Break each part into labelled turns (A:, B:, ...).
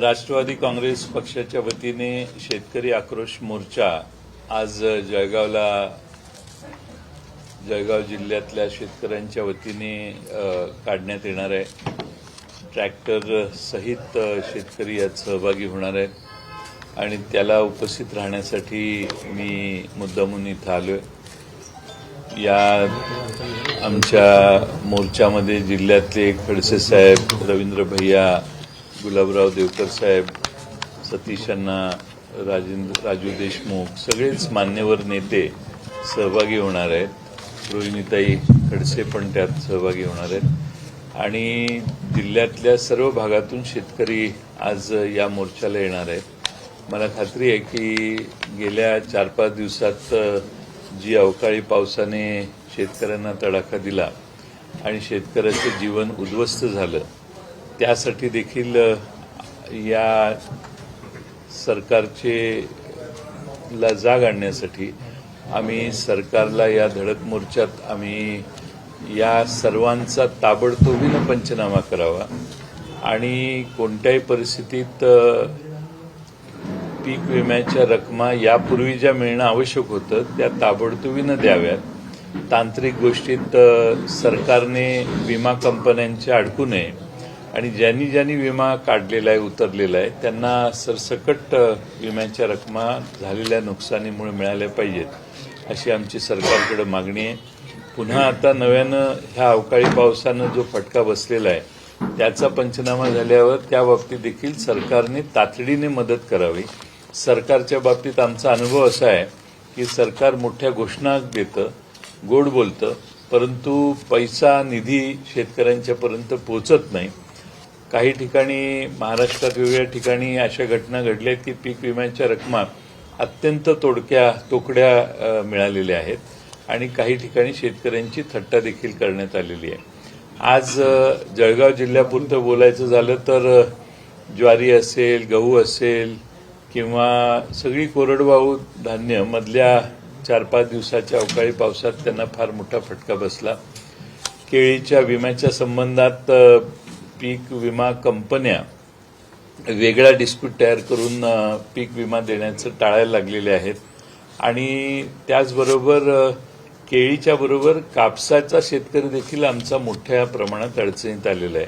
A: राष्ट्रवादी काँग्रेस पक्षाच्या वतीने शेतकरी आक्रोश मोर्चा आज जळगाव जिल्ह्यातल्या शेतकऱ्यांच्या वतीने काढण्यात येणार आहे। ट्रॅक्टर सहित शेतकरी यात सहभागी होणार आहेत आणि त्याला उपस्थित राहण्यासाठी मी मुद्दामून इथं आलोय। या आमच्या मोर्चामध्ये जिल्ह्यातले खडसे साहेब, रवींद्र भैया, गुलाबराव देवकर साहेब, सतीश अण्णा, राजू देशमुख सगळेच मान्यवर नेते सहभागी होणार आहेत। रोहिणीताई खडसे पण त्यात सहभागी होणार आहेत आणि जिल्ह्यातल्या सर्व भागातून शेतकरी आज या मोर्चाला येणार आहेत। मला खात्री आहे की गेल्या 4-5 दिवसात जी अवकाळी पावसाने शेतकऱ्यांना तडाखा दिला आणि शेतकऱ्याचं जीवन उद्ध्वस्त झालं, त्यासाठी देखील या सरकारचे ला जाग आणण्यासाठी आम्ही सरकारला या धडक मोर्चात आम्ही या सर्वांचा ताबडतोबीने पंचनामा करावा आणि कोणत्याही परिस्थितीत पीक विम्याच्या रकमा यापूर्वी ज्या मिळणं आवश्यक होतं त्या ताबडतोबीने द्याव्यात। तांत्रिक गोष्टीत सरकारने विमा कंपन्यांच्या अडकू नये आणि ज्यांनी विमा काढलेला आहे, उतरलेला आहे, त्यांना सरसकट विम्याच्या रकमा झालेल्या नुकसानीमुळे मिळाल्या पाहिजेत अशी आमची सरकारकडे मागणी आहे। पुन्हा आता नव्यानं ह्या अवकाळी पावसानं जो फटका बसलेला आहे त्याचा पंचनामा झाल्यावर त्या बाबतीत देखील सरकारने तातडीने मदत करावी। सरकारच्या बाबतीत आमचा अनुभव असा आहे की सरकार मोठ्या घोषणा देतं, गोड बोलतं, परंतु पैसा, निधी शेतकऱ्यांच्यापर्यंत पोहोचत नाही। काही ठिकाणी महाराष्ट्रात वेगवेगळ्या ठिकाणी अशा घटना घडल्या की पीक विम्याच्या रकमा अत्यंत तोकड्या मिळालेल्या आहेत आणि काही ठिकाणी शेतकऱ्यांची थट्टा देखील करण्यात आलेली आहे। आज जळगाव जिल्ह्यापुरतं बोलायचं झालं तर ज्वारी असेल, गहू असेल किंवा सगळी कोरडवाहू धान्य मधल्या 4-5 दिवसाच्या अवकाळी पावसात त्यांना फार मोठा फटका बसला। केळीच्या विम्याच्या संबंधात पीक विमा कंपन्या वेगळा डिस्प्यूट तयार करून पीक विमा देण्याचं टाळायला लागलेले आहेत आणि त्याचबरोबर केळीच्या बरोबर कापसाचा शेतकरी देखील आमचा मोठ्या प्रमाणात अडचणीत आलेला आहे।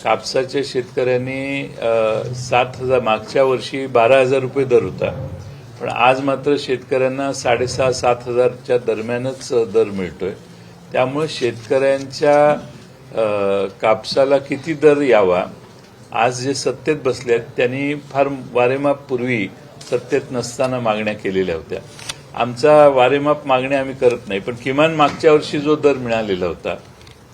A: कापसाच्या शेतकऱ्यांनी 7,000, मागच्या वर्षी 12,000 रुपये दर होता, पण आज मात्र शेतकऱ्यांना 6,500-7,000च्या दरम्यानच दर मिळतोय। त्यामुळे शेतकऱ्यांच्या कापसाला किती दर यावा, आज जे सत्तेत बसले आहेत त्यांनी फार वारेमाप पूर्वी सत्तेत नसताना मागण्या केलेल्या होत्या। आमचा वारेमाप मागण्या आम्ही करत नाही, पण किमान मागच्या वर्षी जो दर मिळालेला होता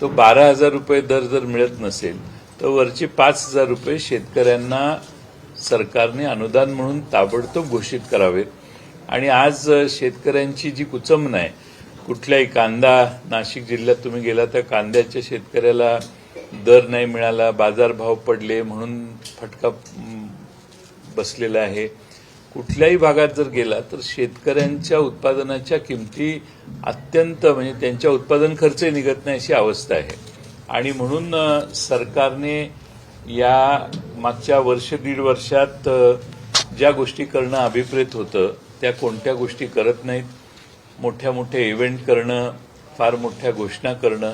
A: तो 12,000 रुपये दर जर मिळत नसेल तर वरचे 5,000 रुपये शेतकऱ्यांना सरकारने अनुदान म्हणून ताबडतोब घोषित करावेत। आणि आज शेतकऱ्यांची जी कुचंबना आहे, कुठल्याही कांदा, नाशिक जिल्ह्यात तुम्ही गेला तर कांद्याच्या शेतकऱ्याला दर नाही मिळाला, बाजारभाव पडले म्हणून फटका बसलेला आहे। कुठल्याही भागात जर गेला तर शेतकऱ्यांच्या उत्पादनाच्या किमती अत्यंत, म्हणजे त्यांच्या उत्पादन खर्चही निघत नाही अशी अवस्था आहे आणि म्हणून सरकारने या मागच्या 1-1.5 वर्षात ज्या गोष्टी करणं अभिप्रेत होतं त्या कोणत्या गोष्टी करत नाहीत। मोठ्या इव्हेंट करणं, फार मोठ्या घोषणा करणं,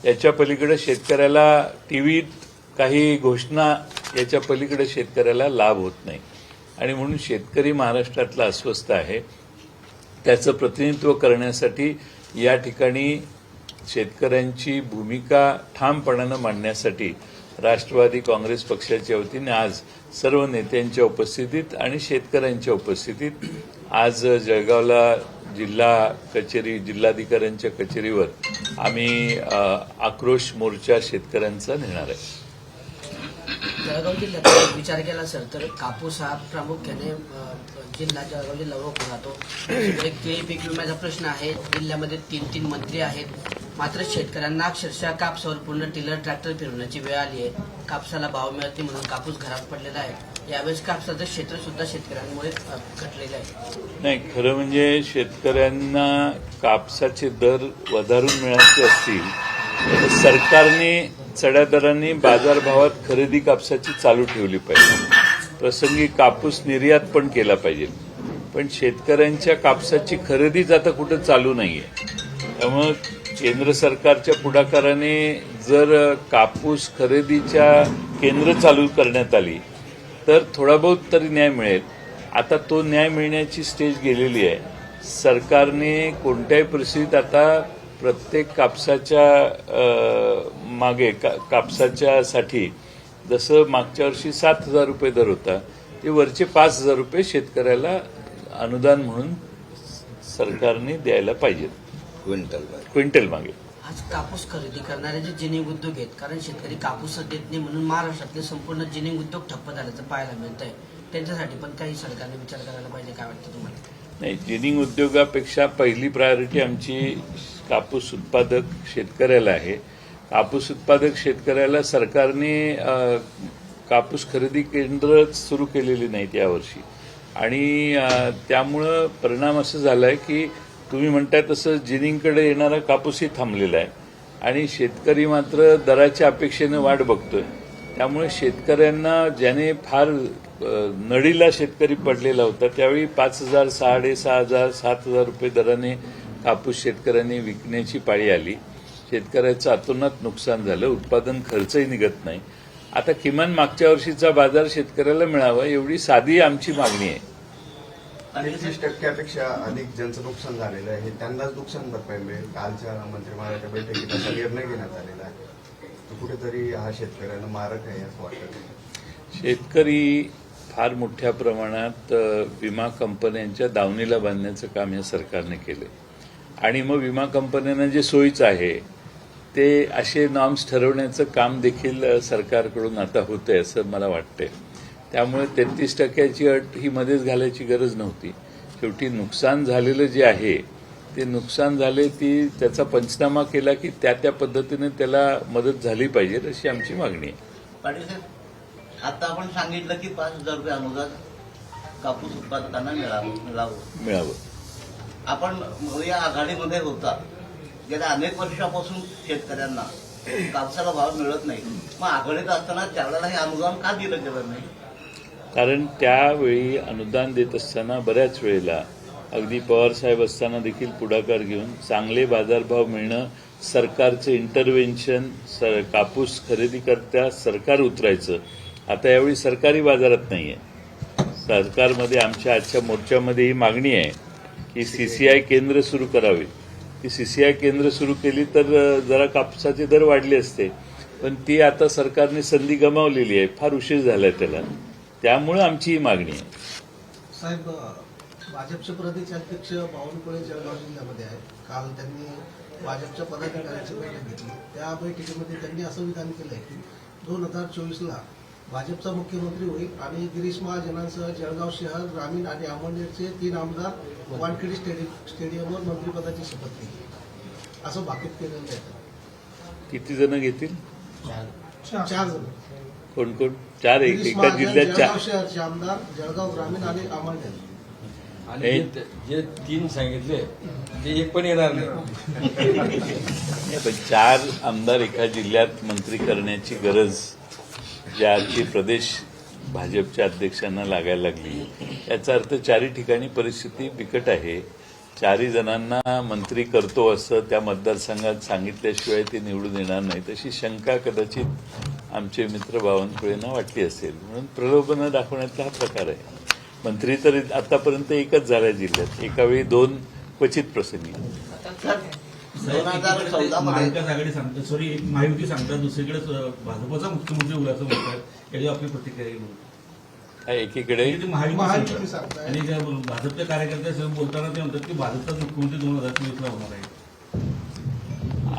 A: याच्या पलीकडे शेतकऱ्याला टीव्हीत काही घोषणा, याच्या पलीकडे शेतकऱ्याला लाभ होत नाही आणि म्हणून शेतकरी महाराष्ट्रातला अस्वस्थ आहे। त्याचं प्रतिनिधित्व करण्यासाठी या ठिकाणी शेतकऱ्यांची भूमिका ठामपणानं मांडण्यासाठी राष्ट्रवादी काँग्रेस पक्षाच्या वतीने आज सर्व नेत्यांच्या उपस्थितीत आणि शेतकऱ्यांच्या उपस्थितीत आज जळगावला जिल्हाधिकाऱ्यांच्या कचेरीवर आम्ही आक्रोश मोर्चा शेतकऱ्यांचा नेणार आहे।
B: जळगाव जिल्ह्यात विचार केला सर तर कापूस हा प्रामुख्याने जळगाव जिल्ह्यावर राहतो। केळी पीक विम्याचा प्रश्न आहे, जिल्ह्यामध्ये 3 मंत्री आहेत, मात्र शेतकऱ्यांना अक्षरशः कापसावर पूर्ण टिलर ट्रॅक्टर फिरवण्याची वेळ आली आहे। कापसाला भाव मिळत नाही म्हणून कापूस घरात पडलेला आहे। यावेळेस कापसाचं क्षेत्र सुद्धा शेतकऱ्यांमुळे घटलेलं आहे।
A: नाही, खरं म्हणजे शेतकऱ्यांना कापसाचे दर वधारून मिळायचे असतील तर सरकारने चढ्या दरांनी बाजारभावात खरेदी कापसाची चालू ठेवली पाहिजे। प्रसंगी कापूस निर्यात पण केला पाहिजे. पण शेतकऱ्यांच्या कापसाची खरेदीच आता कुठं चालू नाहीये. त्यामुळे केंद्र सरकारच्या पुढाकाराने जर कापूस खरेदीच्या केंद्र चालू करण्यात आली तर थोडा बहुत तरी न्याय मिळेल. आता तो न्याय मिळण्याची स्टेज गेलेली आहे. सरकारने कोणत्याही परिस्थितीत आता प्रत्येक कापसाच्या मागे कापसाच्यासाठी जसं मागच्या वर्षी 7,000 रुपये दर होता ते वरचे 5,000 रुपये शेतकऱ्याला अनुदान म्हणून सरकारने द्यायला पाहिजेत. क्विंटल मागे.
B: आज कापूस खरेदी करणारे जे जिनिंग उद्योग आहेत, कारण शेतकरी कापूसच देत नाही म्हणून महाराष्ट्रातले संपूर्ण जिनिंग उद्योग ठप्प झाल्याचं पाहायला मिळत आहे. त्यांच्यासाठी पण काही सरकारने विचार करायला पाहिजे. काय वाटतं तुम्हाला?
A: नाही, जिनिंग उद्योगापेक्षा पहिली प्रायोरिटी आमची कापूस उत्पादक शेतकऱ्याला आहे. कापूस उत्पादक शेतकऱ्याला सरकारने कापूस खरेदी केंद्र सुरू केलेली नाहीत यावर्षी आणि त्यामुळं परिणाम असं झालाय की तुम्ही म्हणताय तसं जिनिंगकडे येणारा कापूसही थांबलेला आहे आणि शेतकरी मात्र दराच्या अपेक्षेनं वाट बघतोय. त्यामुळे शेतकऱ्यांना ज्याने फार नडीला शेतकरी पडलेला होता त्यावेळी 5,000, 6,500, 7,000 रुपये दराने कापूस शेतकऱ्यांनी विकण्याची पाळी आली. शेतकऱ्याचं अतोनात नुकसान झालं. उत्पादन खर्चही निघत नाही. आता किमान मागच्या वर्षीचा बाजार शेतकऱ्याला मिळावा एवढी साधी आमची मागणी आहे.
C: 30% अधिक ज्यांचं नुकसान झालेलं आहे त्यांनाच नुकसान भरपाई मिळेल. कालच्या मंत्रिमंडळाच्या बैठकीत असा निर्णय घेण्यात आलेला आहे. कुठेतरी हा शेतकऱ्यांना मारक आहे असं वाटतं.
A: शेतकरी फार मोठ्या प्रमाणात विमा कंपन्यांच्या दावणीला बांधण्याचं काम या सरकारने केलं आणि मग विमा कंपन्यांना जे सोयीचं आहे ते असे नॉर्म्स ठरवण्याचं काम देखील सरकारकडून आता होतंय असं मला वाटतंय. त्यामुळे 33% अट ही मध्येच घालायची गरज नव्हती. शेवटी नुकसान झालेलं जे आहे ते नुकसान झाले ती त्याचा पंचनामा केला की त्या पद्धतीने त्याला मदत झाली पाहिजे अशी आमची मागणी आहे.
D: पाटील साहेब, आता आपण सांगितलं की 5,000 रुपये अनुदान कापूस उत्पादकांना मिळावं. आपण या आघाडीमध्ये होता. गेल्या अनेक वर्षापासून शेतकऱ्यांना कापसाला भाव मिळत नाही. मग आघाडीत असताना त्यावेळेला हे अनुदान का दिलं गेलं नाही?
A: कारण त्यावेळी अनुदान देत असताना बऱ्याच वेळेला अगदी पवार साहेब असताना देखील पुढाकार घेऊन चांगले बाजारभाव मिळणं, सरकारचं इंटरव्हेन्शन, कापूस खरेदी करता सरकार उतरायचं. आता यावेळी सरकारी बाजारात नाहीये. सरकारमध्ये आमच्या आजच्या मोर्चामध्ये ही मागणी आहे की सीसीआय केंद्र सुरू करावी. ती सीसीआय केंद्र सुरू केली तर जरा कापसाचे दर वाढले असते. पण ती आता सरकारने संधी गमावलेली आहे. फार उशीर झालाय त्याला. त्यामुळे आमची ही मागणी आहे.
E: साहेब, भाजपचे प्रदेश अध्यक्ष बावनकुळे जळगाव जिल्ह्यामध्ये आहेत. काल त्यांनी भाजपच्या पदाधिकाऱ्यांची बैठक घेतली. त्या बैठकीमध्ये त्यांनी असं विधान केलंय की 2024ला भाजपचा मुख्यमंत्री होईल आणि गिरीश महाजनांसह जळगाव शहर, ग्रामीण आणि अमळनेरचे 3 आमदार वानखेडे स्टेडियमवर मंत्रिपदाची शपथ घेतील असं भाकीत केलेलं आहे.
A: किती जण घेतील?
E: 4 जण.
A: कोण कोण? 4 एका जिल्ह्यात 4.
E: जळगाव शहरचे आमदार, जळगाव ग्रामीण आणि अमळनेर.
F: आणि जे 3 सांगितले ते एक पण येणार नाही.
A: पण 4 आमदार एका जिल्ह्यात मंत्री करण्याची गरज ज्याची प्रदेश भाजपच्या अध्यक्षांना लागायला लागली याचा अर्थ 4ही ठिकाणी परिस्थिती बिकट आहे. 4ही जणांना मंत्री करतो असं त्या मतदारसंघात सांगितल्याशिवाय ते निवडून येणार नाही तशी शंका कदाचित आमचे मित्र बावनकुळेंना वाटली असेल. म्हणून प्रलोभनं दाखवण्याचा हा प्रकार आहे. मंत्री तर आतापर्यंत एकच झाला जिल्ह्यात, एकावेळी 2 क्वचित प्रसंगी.
D: 2014 मध्ये
G: महाविकास आघाडी सांगतात, सॉरी एक महायुती सांगतात, दुसरीकडे भाजपचा मुख्यमंत्री उगाचं म्हणतात. याची आपली प्रतिक्रिया येईल.
A: एकीकडे
E: महायुती सांगताय
G: आणि ज्या भाजपच्या कार्यकर्त्या बोलताना ते म्हणतात की भाजपचा मुख्यमंत्री 2024ला होणार आहे.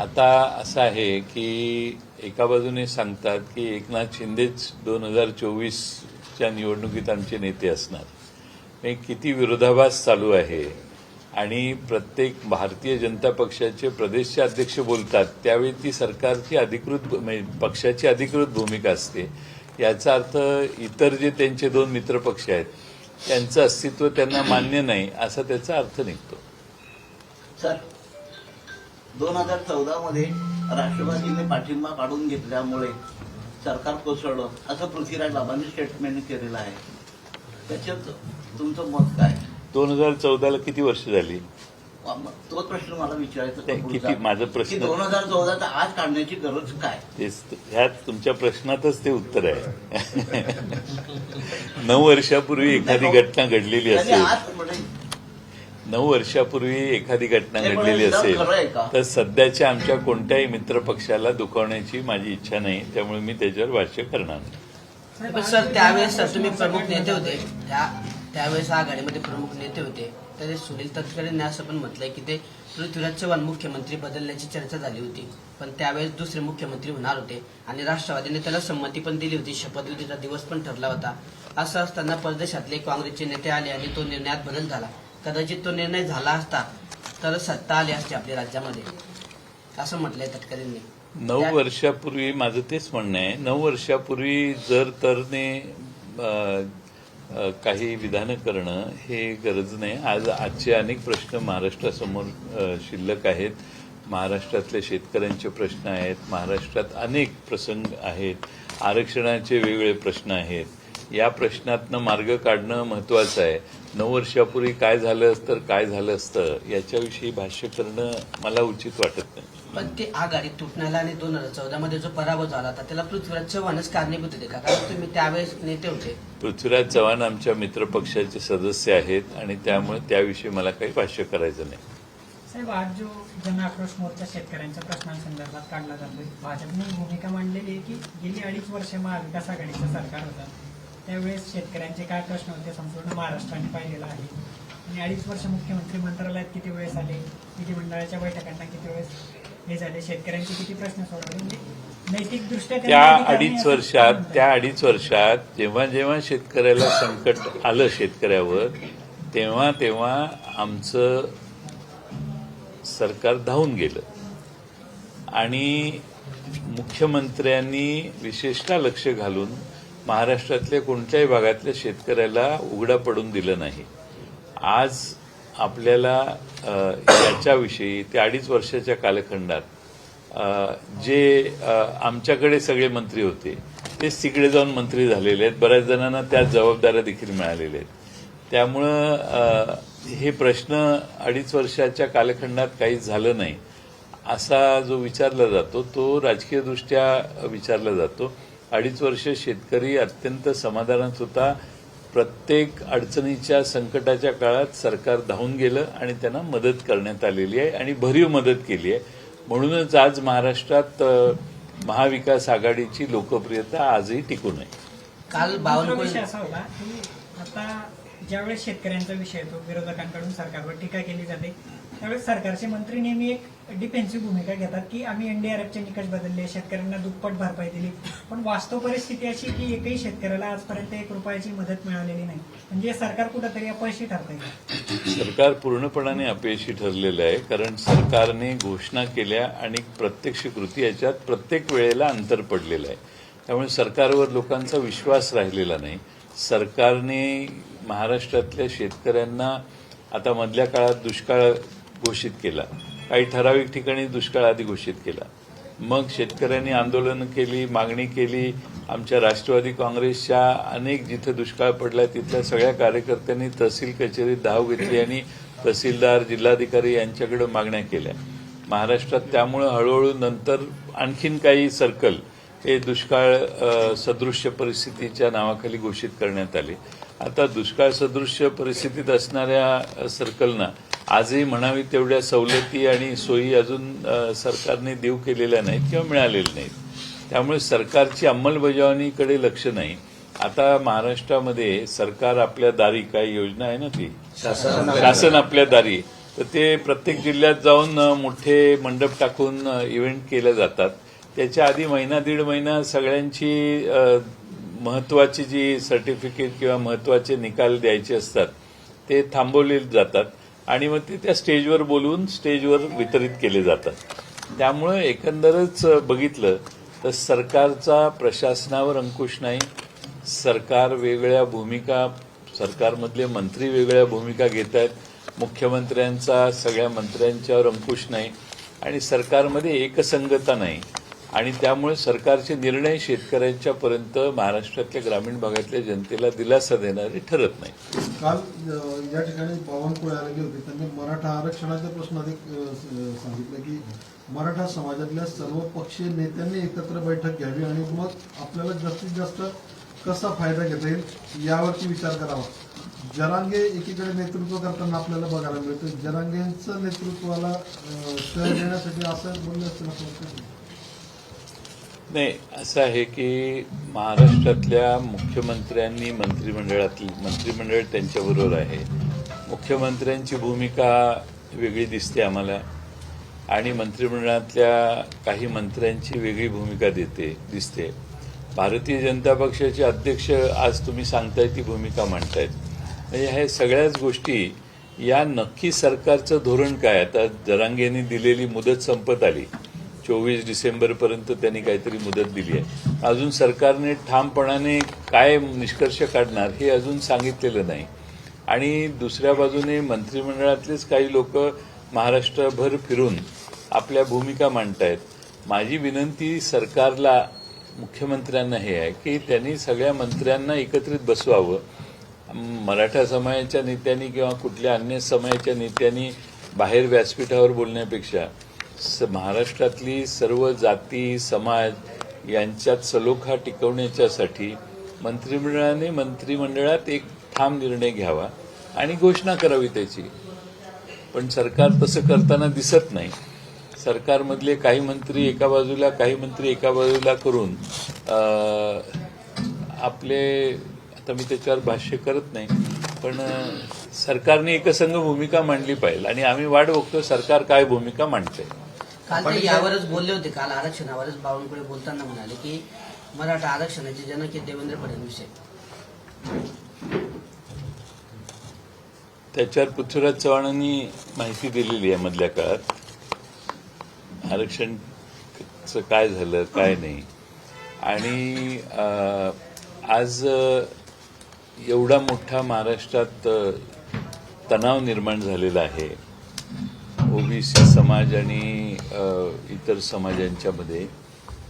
A: आता असं आहे की एका बाजूने सांगतात की एकनाथ शिंदेच 2024च्या निवडणुकीत आमचे नेते असणार. किती विरोधाभास चालू आहे आणि प्रत्येक भारतीय जनता पक्षाचे प्रदेशचे अध्यक्ष बोलतात त्यावेळी ती सरकारची अधिकृत पक्षाची अधिकृत भूमिका असते. याचा अर्थ इतर जे त्यांचे 2 मित्रपक्ष आहेत त्यांचं अस्तित्व त्यांना मान्य नाही असा त्याचा अर्थ निघतो.
D: सर, 2014 मध्ये राष्ट्रवादीने पाठिंबा काढून घेतल्यामुळे सरकार कोसळलं असं पृथ्वीराज बाबांनी स्टेटमेंट केलेलं आहे. त्याच्यात तुमचं मत काय?
A: 2014ला किती वर्ष झाली?
D: तोच प्रश्न मला विचारायचा
A: नाही,
D: होता
A: किती
D: पुढचा.
A: माझा
D: की
A: प्रश्न
D: 2014चा आज काढण्याची गरज काय?
A: ह्यात तुमच्या प्रश्नातच ते उत्तर आहे. 9 वर्षापूर्वी एखादी घटना घडलेली
D: त्यांनी
A: असेल,
D: आज म्हणजे
A: 9 वर्षापूर्वी एखादी घटना
D: नाही, पण
A: घडलेली
D: हे
A: असेल
D: खरं आहे का?
A: तर सध्याच्या आमच्या कोणत्याही मित्रपक्षाला दुखावण्याची माझी इच्छा नाही, त्यामुळे मी त्याच्यावर भाष्य करणार नाही.
B: पण सर त्यावेळेस सर तुम्ही प्रमुख नेते होते, त्यावेळेस आघाडीमध्ये प्रमुख नेते होते, तर सुनील तटकरेंनी असं पण म्हटलंय की ते पृथ्वीराज चव्हाण मुख्यमंत्री बदलण्याची चर्चा झाली होती, पण त्यावेळेस दुसरे मुख्यमंत्री होणार होते आणि राष्ट्रवादीने त्याला संमती पण दिली होती, शपथविधीचा दिवस पण ठरला होता. असं असताना परदेशातले काँग्रेसचे नेते आले आणि तो निर्णयात बदल झाला. कदाचित तो निर्णय झाला असता तर सत्ता आली असते आपल्या राज्यामध्ये, असं म्हटलंय तटकरेंनी.
A: 9 वर्षापूर्वी माझं तेच म्हणणं आहे, 9 वर्षापूर्वी जर तरने काही विधानं करणं हे गरज नाही. आजचे अनेक प्रश्न महाराष्ट्रासमोर शिल्लक आहेत. महाराष्ट्रातल्या शेतकऱ्यांचे प्रश्न आहेत, महाराष्ट्रात अनेक प्रसंग आहेत, आरक्षणाचे वेगवेगळे प्रश्न आहेत. या प्रश्नातनं मार्ग काढणं महत्त्वाचं आहे. 9 वर्षापूर्वी काय झालं तर काय झालं असतं याच्याविषयी भाष्य करणं मला उचित वाटत नाही.
B: पण ते आघाडी तुटण्याला आणि 2014 मध्ये जो पराभव झाला होता त्याला पृथ्वीराज चव्हाणच कारणीभूत होते का? कारण तुम्ही त्यावेळेस नेते होते.
A: पृथ्वीराज चव्हाण आमच्या मित्रपक्षाचे सदस्य आहेत आणि त्यामुळे त्याविषयी मला काही भाष्य करायचं नाही.
H: साहेब, आज जो जन आक्रोश मोर्चा शेतकऱ्यांच्या प्रश्नांसंदर्भात काढला जातोय, भाजपने भूमिका मांडलेली आहे की गेली 2.5 वर्ष महाविकास आघाडीचं सरकार होतं, त्यावेळेस शेतकऱ्यांचे काय प्रश्न होते संपूर्ण महाराष्ट्राने पाहिलेलं आहे. आणि 2.5 वर्ष मुख्यमंत्री मंत्रालयात किती वेळेस आले, विधिमंडळाच्या बैठकांना किती वेळेस हे झाले, शेतकऱ्यांचे किती प्रश्न सोडवले, म्हणजे नैतिकदृष्ट्या
A: त्या 2.5 वर्षात जेव्हा जेव्हा शेतकऱ्याला संकट आलं शेतकऱ्यावर, तेव्हा तेव्हा आमचं सरकार धावून गेलं आणि मुख्यमंत्र्यांनी विशेषतः लक्ष घालून महाराष्ट्रातल्या कोणत्याही भागातल्या शेतकऱ्याला उघडा पडून दिलं नाही. आज आपल्याला याच्याविषयी त्या 2.5 वर्षाच्या कालखंडात जे आमच्याकडे सगळे मंत्री होते तेच तिकडे जाऊन मंत्री झालेले आहेत. बऱ्याच जणांना त्या जबाबदाऱ्या देखील मिळालेल्या आहेत. त्यामुळं हे प्रश्न 2.5 वर्षाच्या कालखंडात काही झालं नाही असा जो विचारला जातो तो राजकीयदृष्ट्या विचारला जातो. 2.5 वर्ष शेतकरी अत्यंत समाधानात होता. प्रत्येक अडचणीच्या संकटाच्या काळात सरकार धावून गेलं आणि त्यांना मदत करण्यात आलेली आहे आणि भरीव मदत केली आहे. म्हणूनच आज महाराष्ट्रात महाविकास आघाडीची लोकप्रियता आजही टिकून आहे.
B: काल
H: विषय असा होता की आता ज्यावेळेस शेतकऱ्यांचा विषय येतो, विरोधकांकडून सरकारवर टीका केली जाते, त्यावेळेस सरकारचे मंत्री नेहमी एक डिफेन्सिव्ह भूमिका घेतात की आम्ही एनडीआरएफचे निकष बदलले, शेतकऱ्यांना दुप्पट भरपाई दिली. पण वास्तव परिस्थिती अशी की एकही शेतकऱ्याला आजपर्यंत 1 रुपयाची मदत मिळालेली नाही. म्हणजे सरकार कुठंतरी अपयशी ठरतंय का?
A: सरकार पूर्णपणाने अपयशी ठरलेलं आहे, कारण सरकारने घोषणा केल्या आणि प्रत्यक्ष कृती याच्यात प्रत्येक वेळेला अंतर पडलेलं आहे. त्यामुळे सरकारवर लोकांचा विश्वास राहिलेला नाही. सरकारने महाराष्ट्रातल्या शेतकऱ्यांना आता मधल्या काळात दुष्काळ घोषित केला, काही ठराविक ठिकाणी दुष्काळ आधी घोषित केला, मग शेतकऱ्यांनी आंदोलनं केली, मागणी केली. आमच्या राष्ट्रवादी काँग्रेसच्या अनेक जिथे दुष्काळ पडला तिथल्या सगळ्या कार्यकर्त्यांनी तहसील कचेरीत धाव घेतली आणि तहसीलदार, जिल्हाधिकारी यांच्याकडे मागण्या केल्या महाराष्ट्रात. त्यामुळे हळूहळू नंतर आणखीन काही सर्कल हे दुष्काळ सदृश्य परिस्थितीच्या नावाखाली घोषित करण्यात आले. आता दुष्काळ सदृश्य परिस्थितीत असणाऱ्या सर्कलना आजही म्हणावी तेवढ्या सवलती आणि सोयी अजून सरकारने देऊ केलेल्या नाहीत किंवा मिळालेल्या नाहीत. त्यामुळे सरकारची अंमलबजावणीकडे लक्ष नाही. आता महाराष्ट्रामध्ये सरकार आपल्या दारी काही योजना आहे ना, ती शासन आपल्या दारी, तर ते प्रत्येक जिल्ह्यात जाऊन मोठे मंडप टाकून इव्हेंट केले जातात. त्याच्या आधी 1.5 महिना सगळ्यांची महत्वाची जी सर्टिफिकेट किंवा महत्वाचे निकाल द्यायचे असतात ते थांबवले जातात आणि मग ते त्या स्टेजवर बोलवून स्टेजवर वितरित केले जातात. त्यामुळे एकंदरच बघितलं तर सरकारचा प्रशासनावर अंकुश नाही. सरकार वेगळ्या भूमिका, सरकारमधले मंत्री वेगळ्या भूमिका घेत आहेत. मुख्यमंत्र्यांचा सगळ्या मंत्र्यांच्यावर अंकुश नाही आणि सरकारमध्ये एकसंगता नाही. आणि त्यामुळे सरकारचे निर्णय शेतकऱ्यांच्यापर्यंत महाराष्ट्रातल्या ग्रामीण भागातल्या जनतेला दिलासा देणारे ठरत नाही.
E: काल या ठिकाणी बावनकुळे आलेले होते. त्यांनी मराठा आरक्षणाचा प्रश्न अधिक सांगितलं की मराठा समाजातल्या सर्व पक्षीय नेत्यांनी एकत्र बैठक घ्यावी आणि मग आपल्याला जास्तीत जास्त कसा फायदा घेता येईल यावरती विचार करावा. जरांगे एकीकडे नेतृत्व करताना आपल्याला बघायला मिळतं. जरांगेंचं नेतृत्वाला श्रेय देण्यासाठी असं बोललं असतं असं वाटतं.
A: नाही, असं आहे की महाराष्ट्रातल्या मुख्यमंत्र्यांनी मंत्रिमंडळ त्यांच्याबरोबर आहे. मुख्यमंत्र्यांची भूमिका वेगळी दिसते आम्हाला आणि मंत्रिमंडळातल्या काही मंत्र्यांची वेगळी भूमिका दिसते. भारतीय जनता पक्षाचे अध्यक्ष आज तुम्ही सांगताय ती भूमिका मांडतायत. म्हणजे ह्या सगळ्याच गोष्टी या नक्की सरकारचं धोरण काय. आता जरांगेंनी दिलेली मुदत संपत आली. 24 डिसेंबरपर्यंत त्यांनी काहीतरी मुदत दिली आहे. अजून सरकारने ठामपणाने काय निष्कर्ष काढणार हे अजून सांगितलेलं नाही. आणि दुसऱ्या बाजूने मंत्रिमंडळातलेच काही लोक महाराष्ट्रभर फिरून आपल्या भूमिका मांडतायत. माझी विनंती सरकारला, मुख्यमंत्र्यांना हे आहे की त्यांनी सगळ्या मंत्र्यांना एकत्रित बसवावं. मराठा समाजाच्या नेत्यांनी किंवा कुठल्या अन्य समाजाच्या नेत्यांनी बाहेर व्यासपीठावर बोलण्यापेक्षा महाराष्ट्रातली सर्व जाती समाज यांच्यात सलोखा टिकवण्याच्यासाठी मंत्रिमंडळात एक ठाम निर्णय घ्यावा आणि घोषणा करावी त्याची. पण सरकार तसं करताना दिसत नाही. सरकारमधले काही मंत्री एका बाजूला काही मंत्री एका बाजूला करून आपले, आता मी त्याच्यावर भाष्य करत नाही, पण सरकारने एकसंघ भूमिका मांडली पाहिजे आणि आम्ही वाट बघतो सरकार काय भूमिका मांडते.
B: काल ते यावरच बोलले होते. काल आरक्षणावरच बावनकुळे बोलताना म्हणाले की मराठा आरक्षणाचे जनक हे देवेंद्र फडणवीस आहे.
A: त्याच्यावर पृथ्वीराज चव्हाणांनी माहिती दिलेली आहे मधल्या काळात. आरक्षणचं काय झालं काय नाही. आणि आज एवढा मोठा महाराष्ट्रात तणाव निर्माण झालेला आहे ओबीसी समाज आणि इतर समाजांच्यामध्ये,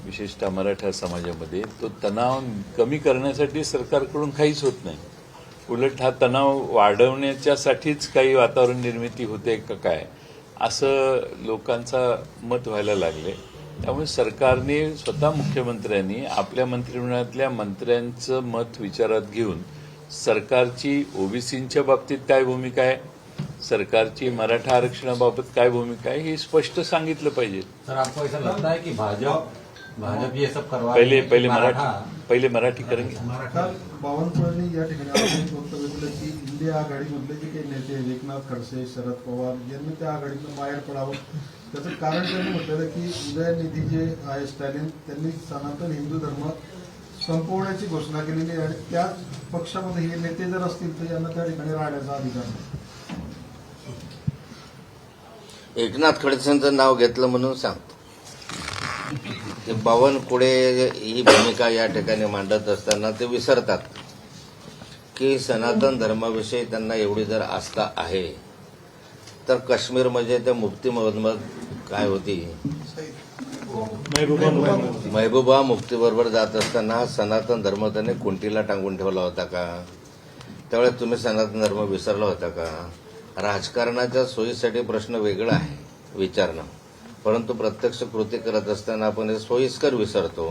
A: विशेषतः मराठा समाजामध्ये. तो तणाव कमी करण्यासाठी सरकारकडून काहीच होत नाही. उलट हा तणाव वाढवण्याच्यासाठीच काही वातावरण निर्मिती होते का काय असं लोकांचा मत व्हायला लागले. त्यामुळे सरकारने स्वतः मुख्यमंत्र्यांनी आपल्या मंत्रिमंडळातल्या मंत्र्यांचं मत विचारात घेऊन सरकारची ओबीसींच्या बाबतीत काय भूमिका आहे, सरकारची मराठा आरक्षणाबाबत काय भूमिका आहे हे स्पष्ट सांगितलं पाहिजे.
I: सर, आपको ऐसा लगता है कि भाजप ये सब करवा
A: पहिले मराठी करेंगे.
E: काल बावनकुळेंनी या ठिकाणी वक्तव्य दिलं की इंडिया आघाडीमधले जे काही नेते एकनाथ खडसे, शरद पवार यांनी त्या आघाडीतून बाहेर पडावं. त्याचं कारण त्यांनी म्हटलेलं की उदयनिधी जे आहे स्टॅलिन त्यांनी सनातन हिंदू धर्म संपवण्याची घोषणा केलेली आहे आणि त्या पक्षामध्ये हे नेते जर असतील तर यांना त्या ठिकाणी राहण्याचा अधिकार नाही.
J: एकनाथ खडसेंचं नाव घेतलं म्हणून सांगतो. बावनकुळे ही भूमिका या ठिकाणी मांडत असताना ते विसरतात की सनातन धर्माविषयी त्यांना एवढी जर आस्था आहे तर काश्मीर म्हणजे त्या मुफ्ती मोहम्मद काय होती महबूबा मुफ्तीबरोबर जात असताना सनातन धर्म त्याने कुंटीला टांगून ठेवला होता का? त्यावेळेस तुम्ही सनातन धर्म विसरला होता का? राजकारणाच्या सोयीसाठी प्रश्न वेगळा आहे विचारणं, परंतु प्रत्यक्ष कृती करत असताना आपण हे सोयीस्कर विसरतो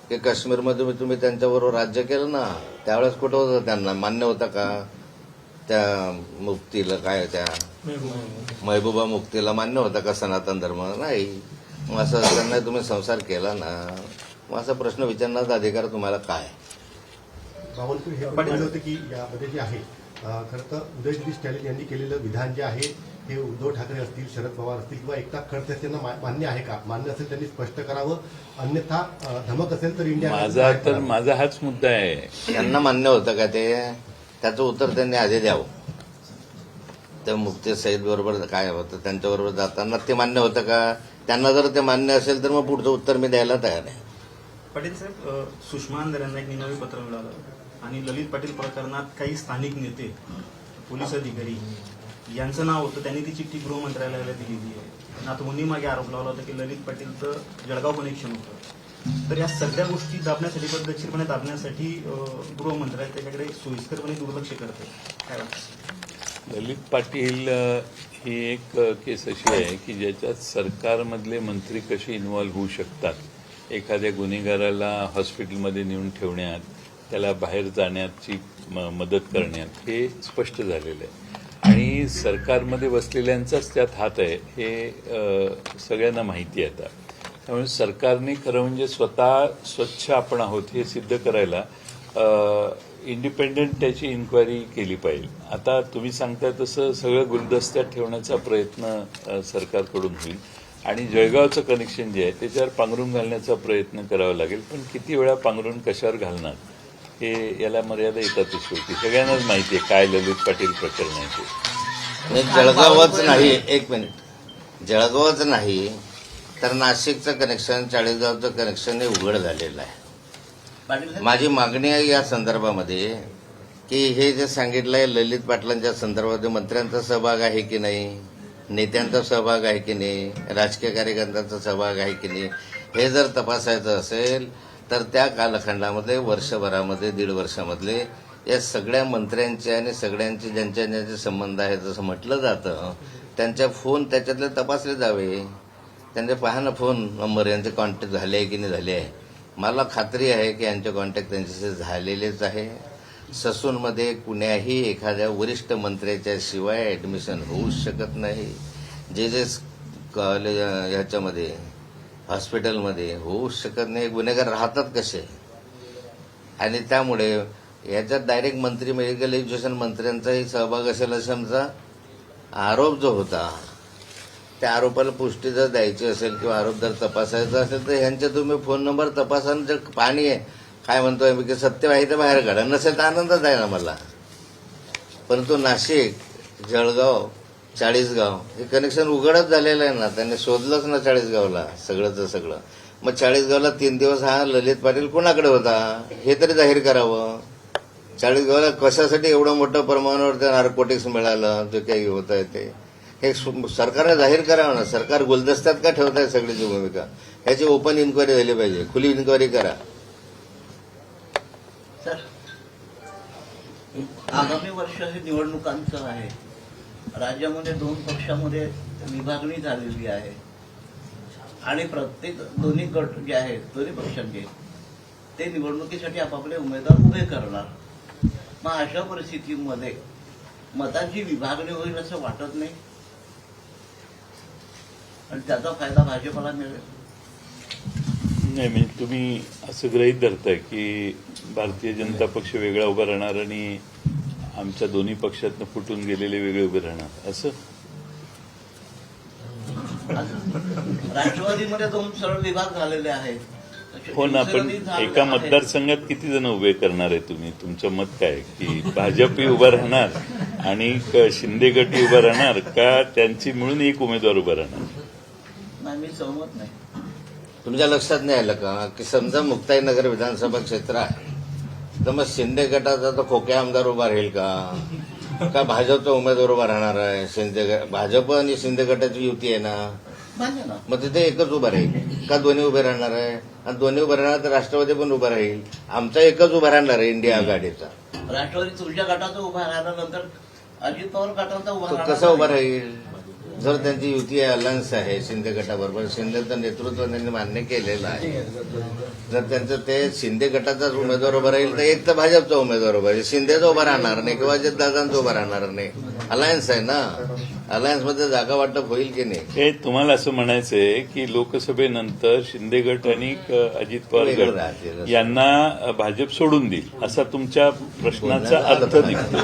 J: की काश्मीरमध्ये तुम्ही त्यांच्याबरोबर राज्य केलं ना, त्यावेळेस कुठं होतं, त्यांना मान्य होतं का? त्या मुफ्तीला काय त्या महबूबा मुफ्तीला मान्य होता का सनातन धर्म? नाही. मग असं असताना तुम्ही संसार केला ना, मग असा प्रश्न विचारण्याचा अधिकार तुम्हाला काय?
K: बावनकुळे हे पण होते की यामध्ये जे आहे खरं तर उदयनिधी स्टॅलिन यांनी केलेलं विधान जे आहे हे उद्धव ठाकरे असतील, शरद पवार असतील किंवा एकनाथ खडसे यांना मान्य आहे का? मान्य असेल त्यांनी स्पष्ट करावं, अन्यथा धमक असेल तर इंडिया
A: माझा हाच मुद्दा आहे.
J: त्यांना मान्य होतं का ते? त्याचं उत्तर त्यांनी आधी द्यावं. त्या मुफ्ती सईद बरोबर काय होतं त्यांच्याबरोबर जाताना ते मान्य होतं का? त्यांना जर ते मान्य असेल तर मग पुढचं उत्तर मी द्यायला तयार आहे.
L: पाटील साहेब, सुषमा अंधारे यांना एक निनावी पत्र मिळालं आणि ललित पाटील प्रकरणात काही स्थानिक नेते, पोलीस अधिकारी यांचं नाव होतं, त्यांनी ती चिठ्ठी गृहमंत्रालयाला दिलेली आहे. आणि आता दोन्ही मागे आरोप लावला होता की ललित पाटीलचं जळगाव कनेक्शन होतं. तर या सगळ्या गोष्टी दाबण्यासाठी, पद्धतशीरपणे दाबण्यासाठी गृहमंत्रालय त्याच्याकडे सोयीस्करपणे दुर्लक्ष करते. काय वाटतं?
A: ललित पाटील ही एक केस अशी आहे की ज्याच्यात सरकारमधले मंत्री कसे इन्व्हॉल्व्ह होऊ शकतात. एखाद्या गुन्हेगाराला हॉस्पिटलमध्ये नेऊन ठेवण्यात, त्याला बाहेर जाण्याची मदत करण्यात हे स्पष्ट झालेलं आहे. आणि सरकारमध्ये बसलेल्यांचाच त्यात हात आहे हे सगळ्यांना माहिती आहे आता. त्यामुळे सरकारने खरं म्हणजे स्वतः स्वच्छ आपण आहोत हे सिद्ध करायला इंडिपेंडंट त्याची इन्क्वायरी केली पाहिजे. आता तुम्ही सांगताय तसं सगळं गुलदस्त्यात ठेवण्याचा प्रयत्न सरकारकडून होईल आणि जळगावचं कनेक्शन जे आहे त्याच्यावर पांघरून घालण्याचा प्रयत्न करावा लागेल. पण किती वेळा पांघरून कशावर घालणार हे याला मर्यादा येतातच शेवटी. सगळ्यांनाच माहिती आहे काय ललित पाटील प्रकरण आहे ते.
J: जळगावच नाही, एक मिनिट, जळगावच नाही तर नाशिकचं कनेक्शन, चाळीसगावचं कनेक्शन हे उघड झालेलं आहे. माझी मागणी आहे या संदर्भामध्ये की हे जे सांगितलं आहे ललित पाटलांच्या संदर्भात मंत्र्यांचा सहभाग आहे की नाही, नेत्यांचा सहभाग आहे की नाही, राजकीय कार्यकर्त्यांचा सहभाग आहे की नाही, हे जर तपासायचं असेल तर त्या कालखंडामध्ये वर्षभरामध्ये, 1.5 वर्षामधले या सगळ्या मंत्र्यांचे आणि सगळ्यांचे ज्यांच्या ज्यांचे संबंध आहेत जसं म्हटलं जातं त्यांच्या फोन त्याच्यातले तपासले जावे. त्यांचे पहा ना फोन नंबर, यांचे कॉन्टॅक्ट झाले आहे की नाही झाले आहे. मला खात्री आहे की यांचे कॉन्टॅक्ट त्यांच्याशी झालेलेच आहे. ससूनमध्ये कुण्याही एखाद्या वरिष्ठ मंत्र्याच्या शिवाय ऍडमिशन होऊच शकत नाही. जे जे कॉलेज ह्याच्यामध्ये हॉस्पिटलमध्ये होऊच शकत नाही. गुन्हेगार राहतात कसे? आणि त्यामुळे याच्यात डायरेक्ट मंत्री, मेडिकल एज्युकेशन मंत्र्यांचाही सहभाग असेल असा आमचा आरोप जो होता, त्या आरोपाला पुष्टी जर द्यायची असेल किंवा आरोप जर तपासायचा असेल तर ह्यांचे तुम्ही फोन नंबर तपासा. जर पाणी आहे काय म्हणतोय मी की सत्य आहे तर बाहेर काढा, नसेल तर आनंदच आहे ना मला. परंतु नाशिक, जळगाव, चाळीसगाव हे कनेक्शन उघडच झालेलं आहे ना. त्यांनी शोधलंच ना चाळीसगावला सगळंच सगळं. मग चाळीसगावला 3 दिवस हा ललित पाटील कोणाकडे होता हे तरी जाहीर करावं. चाळीसगावला कशासाठी एवढं मोठं प्रमाणावर त्या नार्कोटिक्स मिळालं, जे काही होत आहे ते हे सरकारने जाहीर करावं ना. सरकार गुलदस्त्यात का ठेवत आहे सगळीची भूमिका? ह्याची ओपन इन्क्वायरी झाली पाहिजे, खुली इन्क्वायरी करा.
D: सर, आगामी वर्ष हे निवडणुकांचं आहे. राज्यामध्ये 2 पक्षामध्ये विभागणी झालेली आहे आणि प्रत्येक दोन्ही गट जे आहेत, दोन्ही पक्षांचे ते निवडणुकीसाठी आपापले उमेदवार उभे करणार. मग अशा परिस्थितीमध्ये मतांची विभागणी होईल असं वाटत नाही आणि त्याचा फायदा भाजपला मिळेल.
A: नाही, म्हणजे तुम्ही असं गृहीत धरताय की भारतीय जनता पक्ष वेगळा उभा राहणार आणि आमच्या दोन्ही पक्षातनं फुटून गेलेले वेगळे उभे राहणार असं?
D: राष्ट्रवादीमध्ये 2 सरळ विभाग झालेले आहेत.
A: हो ना, पण एका मतदारसंघात किती जण उभे करणार आहे तुम्ही? तुमचं मत काय की भाजपही उभा राहणार आणि शिंदे गटही उभा राहणार का त्यांची मिळून एक उमेदवार उभा राहणार?
D: नाही, मी सहमत नाही.
J: तुमच्या लक्षात नाही आलं का की समजा मुक्ताईनगर विधानसभा क्षेत्र आहे तर मग शिंदे गटाचा तर खोके आमदार उभा राहील का भाजपचा उमेदवार उभा राहणार आहे? शिंदे भाजप आणि शिंदे गटाची युती आहे ना, मग तिथे एकच उभा राहील का दोन्ही उभे राहणार आहे? आणि दोन्ही उभे राहणार तर राष्ट्रवादी पण उभा राहील. आमचा एकच उभा राहणार आहे इंडिया आघाडीचा.
D: राष्ट्रवादी तुमच्या गटाचा उभा राहिल्यानंतर अजित पवार गटाचा उभा
J: तो
D: राहणार
J: कसा उभा
D: नाही.
J: राहील? जर त्यांची युती अलायन्स आहे शिंदे गटाबरोबर, शिंदेचं नेतृत्व त्यांनी मान्य केलेलं आहे, जर त्यांचं ते शिंदे गटाचाच उमेदवार उभा राहील तर एक तर भाजपचा उमेदवार उभा राहील, शिंदेचा उभा राहणार नाही किंवा अजितदादांचा उभा राहणार नाही. अलायन्स आहे ना, अलायन्समध्ये जागा वाटप होईल की नाही?
A: हे तुम्हाला असं म्हणायचंय की लोकसभेनंतर शिंदे गट आणि अजित पवार गट यांना भाजप सोडून देईल असा तुमच्या प्रश्नाचा अर्थ निघतो.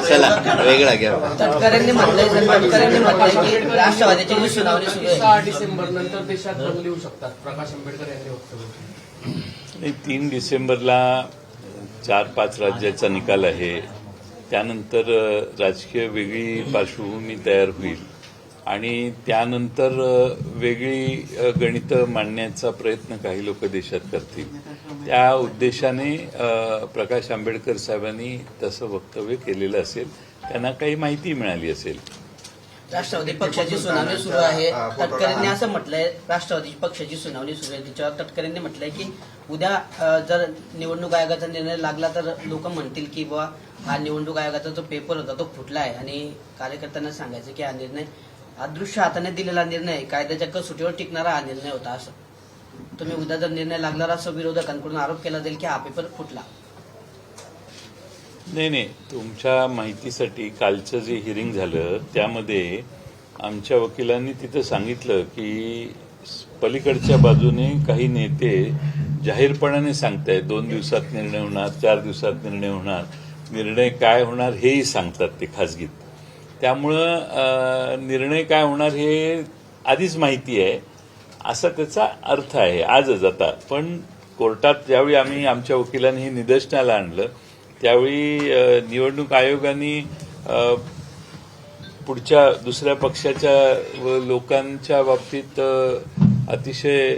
J: चला वेगळा घ्या.
B: तटकरेंनी म्हटलंय की राष्ट्रवादीची जी सुनावणी सुरू आहे
M: 6 डिसेंबर नंतर देशात बंद येऊ शकतात, प्रकाश आंबेडकर यांनी वक्तव्य.
A: 3 डिसेंबरला 4-5 राज्याचा निकाल आहे. त्यानंतर राजकीय वेगळी पार्श्वभूमी तयार होईल आणि त्यानंतर वेगळी गणितं मांडण्याचा प्रयत्न काही लोक देशात करतील. त्या उद्देशाने प्रकाश आंबेडकर साहेबांनी तसं वक्तव्य केलेलं असेल, त्यांना काही माहिती मिळाली असेल.
B: राष्ट्रवादी पक्षाची सुनावणी सुरू आहे. तटकरेंनी असं म्हटलंय, राष्ट्रवादी पक्षाची सुनावणी सुरू आहे, त्याच्यावर तटकरेंनी म्हटलंय की उद्या जर निवडणूक आयोगाचा निर्णय लागला तर लोक म्हणतील की बुवा हा निवडणूक आयोगाचा जो पेपर होता तो फुटला आहे, आणि कार्यकर्त्यांना सांगायचं की हा निर्णय अदृश्य हाताने दिलेला निर्णय, कायद्याच्या कसोटीवर टिकणारा हा निर्णय होता. असं तुम्ही उद्या जर निर्णय लागला असं विरोधकांकडून आरोप केला जाईल की हा पेपर फुटला.
A: नाही, तुमच्या माहितीसाठी कालचं जे हिअरिंग झालं त्यामध्ये आमच्या वकिलांनी तिथं सांगितलं की पलीकडच्या बाजूने काही नेते जाहीरपणाने सांगतायत 2 दिवसात निर्णय होणार, 4 दिवसात निर्णय होणार, निर्णय काय होणार हेही सांगतात ते खासगीत. त्यामुळं निर्णय काय होणार हे आधीच माहिती आहे असा त्याचा अर्थ आहे आजच. आता पण कोर्टात ज्यावेळी आम्ही आमच्या वकिलांनी हे निदर्शनाला आणलं त्यावेळी निवडणूक आयोगाने पुढच्या दुसऱ्या पक्षाच्या लोकांच्या बाबतीत अतिशय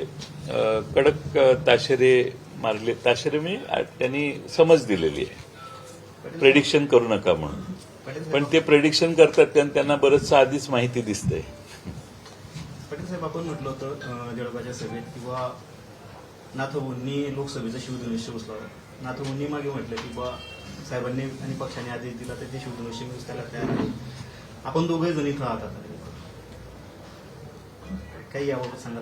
A: कडक ताशेरे मारले. ताशेरे म्हणजे त्यांनी समज दिलेली आहे, प्रेडिक्शन करू नका म्हणून. पण ते प्रेडिक्शन करतात कारण त्यांना बरंचसं आधीच माहिती दिसतंय.
L: पाटील साहेब, आपण म्हटलं होतं जळगावच्या सभेत किंवा नाथभाऊंनी लोकसभेचा शिवधनुष्य उचलावं. नाथभाऊंनी मागे म्हटलं की बा साहेबांनी आणि पक्षाने आदेश दिला तर ते शिवधनुष्य मी उचलायला तयार आहे. आपण दोघे जण इथं आहात, काही याबाबत सांगा.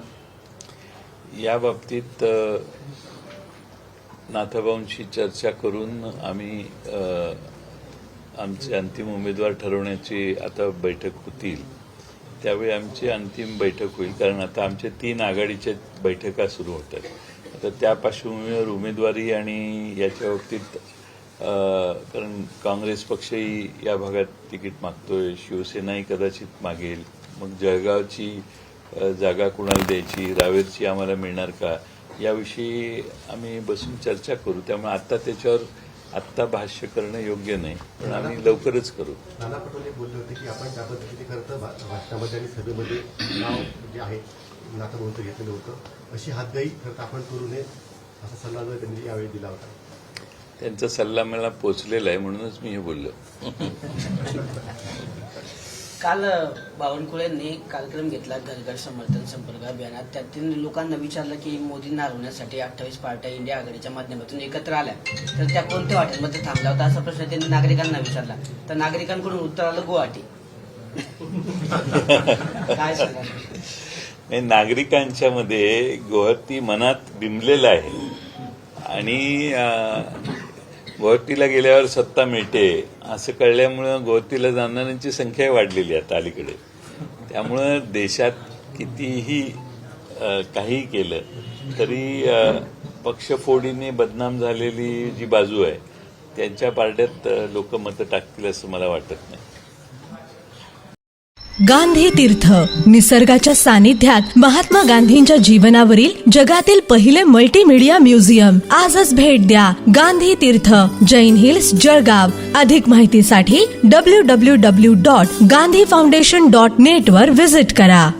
A: या बाबतीत नाथभाऊंशी चर्चा करून आम्ही आमचे अंतिम उमेदवार ठरवण्याची आता बैठक होतील. त्यावेळी आमची अंतिम बैठक होईल, कारण आता आमच्या 3 आघाडीच्या बैठका सुरू होत आहेत. आता त्या पार्श्वभूमीवर उमेदवारी आणि याच्या बाबतीत कारण काँग्रेस पक्षही या भागात तिकीट मागतोय, शिवसेनाही कदाचित मागेल, मग जळगावची जागा कुणाला द्यायची, रावेरची आम्हाला मिळणार का, याविषयी आम्ही बसून चर्चा करू. त्यामुळे आता त्याच्यावर आत्ता भाष्य करणं योग्य नाही, पण आम्ही लवकरच करू.
K: नाना पटोले बोलले होते की आपण त्या पद्धतीने खरं तर भाषणामध्ये आणि सभेमध्ये नाव जे आहे नाथभाऊंचं घेतलेलं होतं, अशी हातगाई खरं आपण करू नये असा सल्ला त्यांनी यावेळी दिला होता.
A: त्यांचा सल्ला मला पोचलेला आहे म्हणूनच मी हे बोललो.
B: काल बावनकुळेंनी कार्यक्रम घेतला घरघर समर्थन संपर्क अभियानात. त्यातील लोकांना विचारलं की मोदींना हरवण्यासाठी 28 पार्ट्या इंडिया आघाडीच्या माध्यमातून एकत्र आल्या तर त्या कोणत्या हॉटेलमध्ये थांबल्या होत्या असा प्रश्न त्यांनी नागरिकांना विचारला. तर नागरिकांकडून उत्तर आलं गुवाहाटी. काय सांगा?
A: नागरिकांच्या मध्ये गुवाहाटी मनात बिंबलेलं आहे आणि गुवाहाटीला गेल्यावर सत्ता मिळते असं कळल्यामुळं गुवाहाटीला जाणाऱ्यांची संख्या वाढलेली आहे आता अलीकडे. त्यामुळं देशात कितीही काही केलं तरी पक्षफोडीने बदनाम झालेली जी बाजू आहे त्यांच्या पारड्यात लोक मतं टाकतील असं मला वाटत नाही.
N: गांधी तीर्थ निसर्गाच्या सानिध्यात महात्मा गांधींच्या जीवनावरील जगातील पहिले मल्टीमीडिया म्युझियम. आजच भेट द्या. गांधी तीर्थ, जैन हिल्स, जळगाव. अधिक माहितीसाठी www.gandhifoundation.net वर व्हिजिट करा.